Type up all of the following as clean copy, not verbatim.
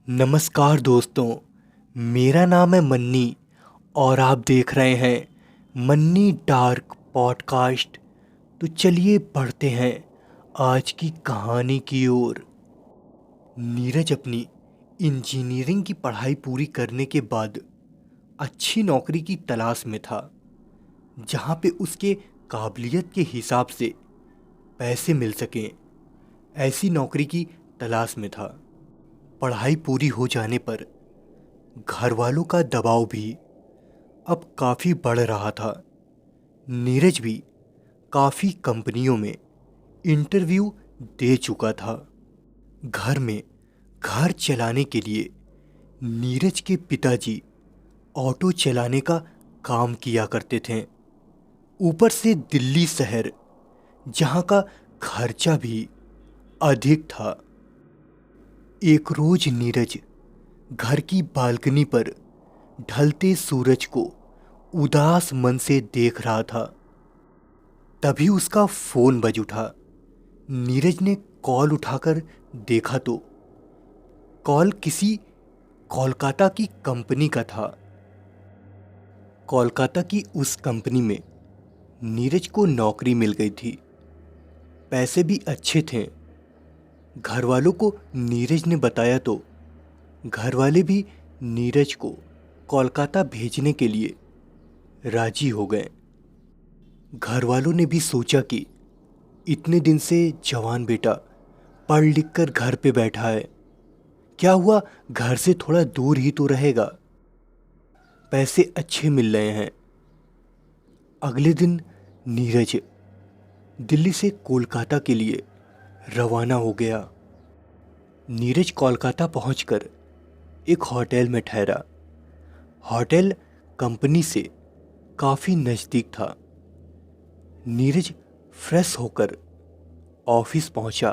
नमस्कार दोस्तों, मेरा नाम है मन्नी और आप देख रहे हैं मन्नी डार्क पॉडकास्ट। तो चलिए बढ़ते हैं आज की कहानी की ओर। नीरज अपनी इंजीनियरिंग की पढ़ाई पूरी करने के बाद अच्छी नौकरी की तलाश में था, जहां पे उसके काबिलियत के हिसाब से पैसे मिल सकें। ऐसी नौकरी की तलाश में था। पढ़ाई पूरी हो जाने पर घर वालों का दबाव भी अब काफ़ी बढ़ रहा था। नीरज भी काफ़ी कंपनियों में इंटरव्यू दे चुका था। घर में घर चलाने के लिए नीरज के पिताजी ऑटो चलाने का काम किया करते थे। ऊपर से दिल्ली शहर, जहाँ का खर्चा भी अधिक था। एक रोज नीरज घर की बालकनी पर ढलते सूरज को उदास मन से देख रहा था। तभी उसका फोन बज उठा। नीरज ने कॉल उठाकर देखा तो कॉल किसी कोलकाता की कंपनी का था। कोलकाता की उस कंपनी में नीरज को नौकरी मिल गई थी। पैसे भी अच्छे थे। घर वालों को नीरज ने बताया तो घर वाले भी नीरज को कोलकाता भेजने के लिए राजी हो गए। घर वालों ने भी सोचा कि इतने दिन से जवान बेटा पढ़ लिख कर घर पे बैठा है, क्या हुआ घर से थोड़ा दूर ही तो रहेगा, पैसे अच्छे मिल रहे हैं। अगले दिन नीरज दिल्ली से कोलकाता के लिए रवाना हो गया। नीरज कोलकाता पहुंचकर एक होटल में ठहरा। होटल कंपनी से काफ़ी नज़दीक था। नीरज फ्रेश होकर ऑफिस पहुंचा।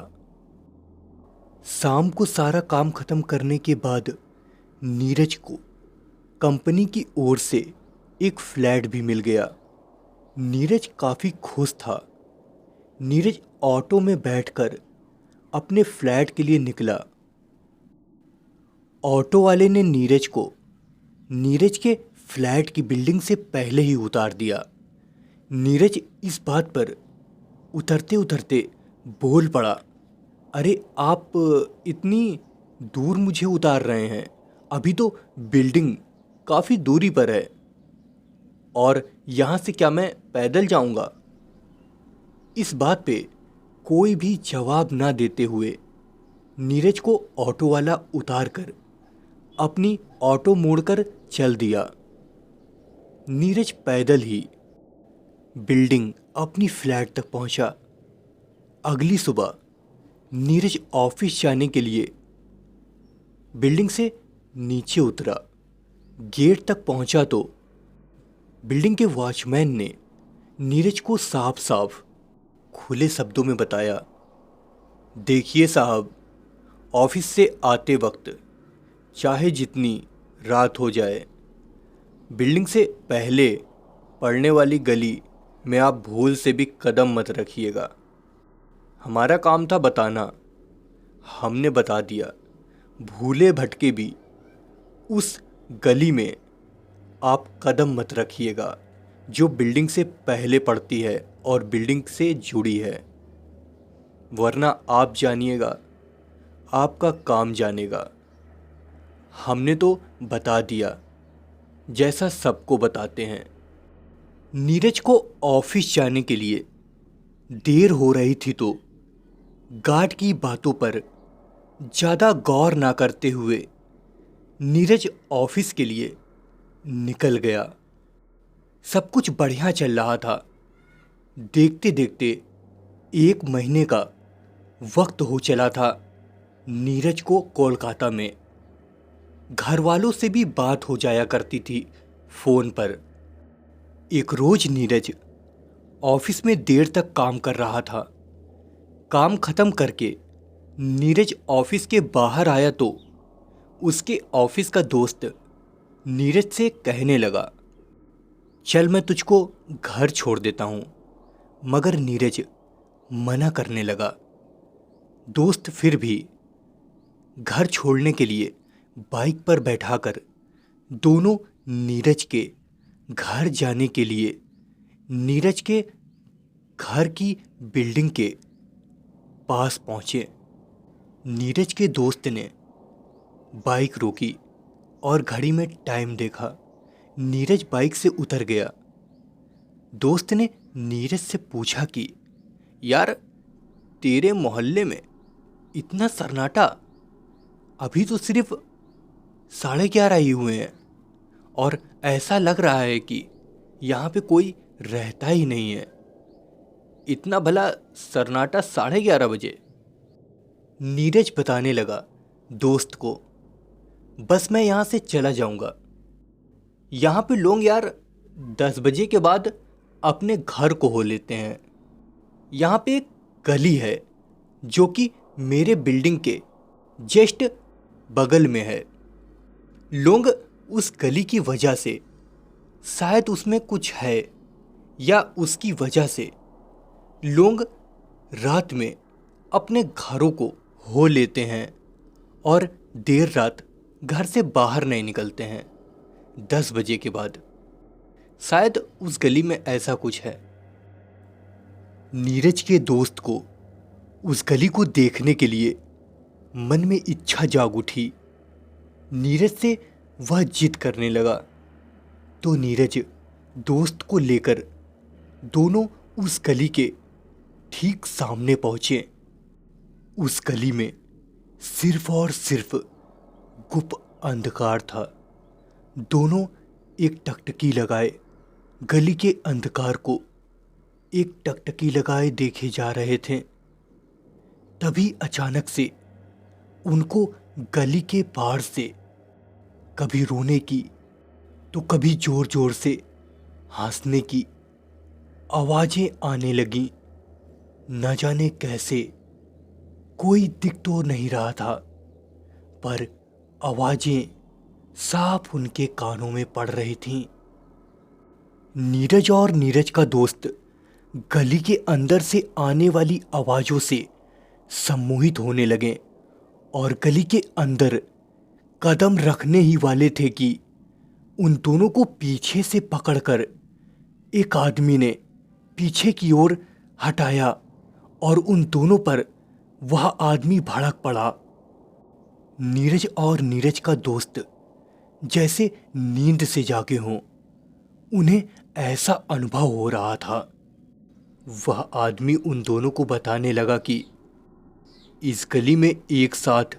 शाम को सारा काम खत्म करने के बाद नीरज को कंपनी की ओर से एक फ्लैट भी मिल गया। नीरज काफ़ी खुश था। नीरज ऑटो में बैठकर अपने फ्लैट के लिए निकला। ऑटो वाले ने नीरज को नीरज के फ्लैट की बिल्डिंग से पहले ही उतार दिया। नीरज इस बात पर उतरते उतरते बोल पड़ा, अरे आप इतनी दूर मुझे उतार रहे हैं, अभी तो बिल्डिंग काफ़ी दूरी पर है और यहाँ से क्या मैं पैदल जाऊँगा। इस बात पे कोई भी जवाब ना देते हुए नीरज को ऑटो वाला उतार कर अपनी ऑटो मोड़कर चल दिया। नीरज पैदल ही बिल्डिंग अपनी फ्लैट तक पहुंचा। अगली सुबह नीरज ऑफिस जाने के लिए बिल्डिंग से नीचे उतरा। गेट तक पहुंचा तो बिल्डिंग के वॉचमैन ने नीरज को साफ साफ खुले शब्दों में बताया, देखिए साहब, ऑफिस से आते वक्त चाहे जितनी रात हो जाए, बिल्डिंग से पहले पड़ने वाली गली में आप भूल से भी कदम मत रखिएगा। हमारा काम था बताना, हमने बता दिया। भूले भटके भी उस गली में आप कदम मत रखिएगा जो बिल्डिंग से पहले पड़ती है और बिल्डिंग से जुड़ी है, वरना आप जानिएगा, आपका काम जानेगा। हमने तो बता दिया जैसा सबको बताते हैं। नीरज को ऑफिस जाने के लिए देर हो रही थी तो गार्ड की बातों पर ज़्यादा गौर ना करते हुए नीरज ऑफिस के लिए निकल गया। सब कुछ बढ़िया चल रहा था। देखते देखते 1 महीने का वक्त हो चला था। नीरज को कोलकाता में घर वालों से भी बात हो जाया करती थी फ़ोन पर। एक रोज नीरज ऑफिस में देर तक काम कर रहा था। काम खत्म करके नीरज ऑफिस के बाहर आया तो उसके ऑफिस का दोस्त नीरज से कहने लगा, चल मैं तुझको घर छोड़ देता हूँ। मगर नीरज मना करने लगा। दोस्त फिर भी घर छोड़ने के लिए बाइक पर बैठाकर दोनों नीरज के घर जाने के लिए नीरज के घर की बिल्डिंग के पास पहुंचे। नीरज के दोस्त ने बाइक रोकी और घड़ी में टाइम देखा। नीरज बाइक से उतर गया। दोस्त ने नीरज से पूछा कि यार, तेरे मोहल्ले में इतना सन्नाटा, अभी तो सिर्फ 11:30 ही हुए हैं और ऐसा लग रहा है कि यहाँ पे कोई रहता ही नहीं है। इतना भला सन्नाटा 11:30 बजे? नीरज बताने लगा दोस्त को, बस मैं यहाँ से चला जाऊँगा। यहाँ पे लोग यार 10 बजे के बाद अपने घर को हो लेते हैं। यहाँ पे एक गली है जो कि मेरे बिल्डिंग के जस्ट बगल में है। लोग उस गली की वजह से, शायद उसमें कुछ है या उसकी वजह से, लोग रात में अपने घरों को हो लेते हैं और देर रात घर से बाहर नहीं निकलते हैं 10 बजे के बाद। शायद उस गली में ऐसा कुछ है। नीरज के दोस्त को उस गली को देखने के लिए मन में इच्छा जाग उठी। नीरज से वह जिद करने लगा तो नीरज दोस्त को लेकर दोनों उस गली के ठीक सामने पहुंचे। उस गली में सिर्फ और सिर्फ गुप्त अंधकार था। दोनों एक टकटकी लगाए गली के अंधकार को एक टकटकी लगाए देखे जा रहे थे। तभी अचानक से उनको गली के बाहर से कभी रोने की तो कभी जोर जोर से हंसने की आवाजें आने लगीं। न जाने कैसे, कोई दिख तो नहीं रहा था, पर आवाजें साफ उनके कानों में पड़ रही थीं। नीरज और नीरज का दोस्त गली के अंदर से आने वाली आवाजों से सम्मोहित होने लगे और गली के अंदर कदम रखने ही वाले थे कि उन दोनों को पीछे से पकड़कर एक आदमी ने पीछे की ओर हटाया और उन दोनों पर वह आदमी भड़क पड़ा। नीरज और नीरज का दोस्त जैसे नींद से जागे हों, उन्हें ऐसा अनुभव हो रहा था। वह आदमी उन दोनों को बताने लगा कि इस गली में एक साथ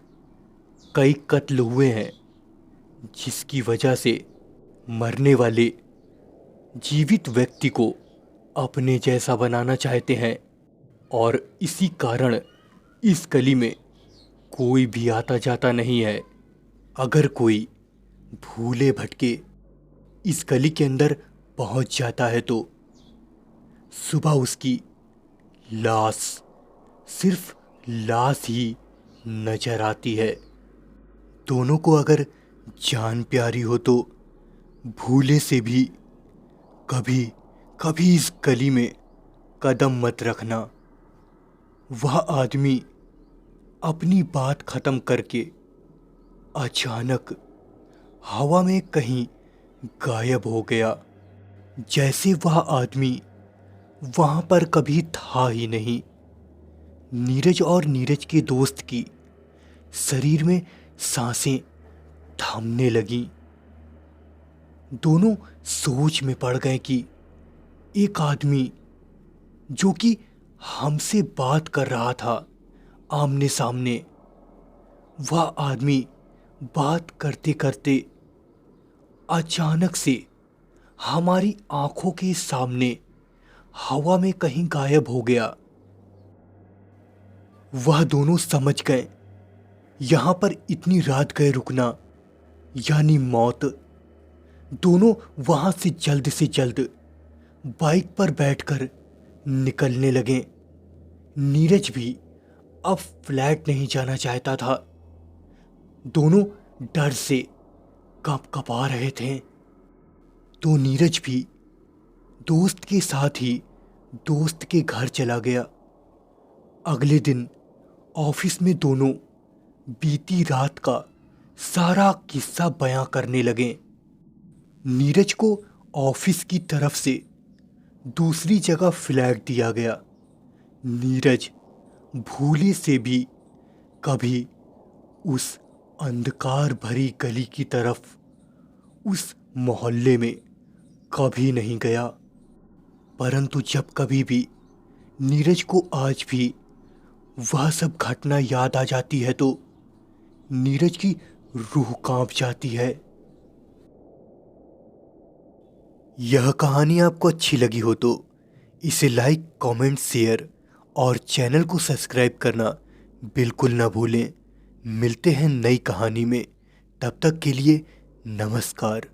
कई कत्ल हुए हैं, जिसकी वजह से मरने वाले जीवित व्यक्ति को अपने जैसा बनाना चाहते हैं और इसी कारण इस गली में कोई भी आता जाता नहीं है। अगर कोई भूले भटके इस गली के अंदर पहुंच जाता है तो सुबह उसकी लाश, सिर्फ लाश ही नजर आती है। दोनों को अगर जान प्यारी हो तो भूले से भी कभी कभी इस गली में कदम मत रखना। वह आदमी अपनी बात खत्म करके अचानक हवा में कहीं गायब हो गया, जैसे वह आदमी वहां पर कभी था ही नहीं। नीरज और नीरज के दोस्त की शरीर में सांसें थमने लगीं। दोनों सोच में पड़ गए कि एक आदमी जो कि हमसे बात कर रहा था आमने सामने, वह आदमी बात करते करते अचानक से हमारी आंखों के सामने हवा में कहीं गायब हो गया। वह दोनों समझ गए यहां पर इतनी रात गए रुकना यानी मौत। दोनों वहां से जल्द बाइक पर बैठकर निकलने लगे। नीरज भी अब फ्लैट नहीं जाना चाहता था। दोनों डर से कँपा रहे थे। तो नीरज भी दोस्त के साथ ही दोस्त के घर चला गया। अगले दिन ऑफिस में दोनों बीती रात का सारा किस्सा बयां करने लगे। नीरज को ऑफिस की तरफ से दूसरी जगह फ्लैट दिया गया। नीरज भूले से भी कभी उस अंधकार भरी गली की तरफ, उस मोहल्ले में कभी नहीं गया। परंतु जब कभी भी नीरज को आज भी वह सब घटना याद आ जाती है तो नीरज की रूह कांप जाती है। यह कहानी आपको अच्छी लगी हो तो इसे लाइक, कमेंट, शेयर और चैनल को सब्सक्राइब करना बिल्कुल ना भूलें। मिलते हैं नई कहानी में, तब तक के लिए नमस्कार।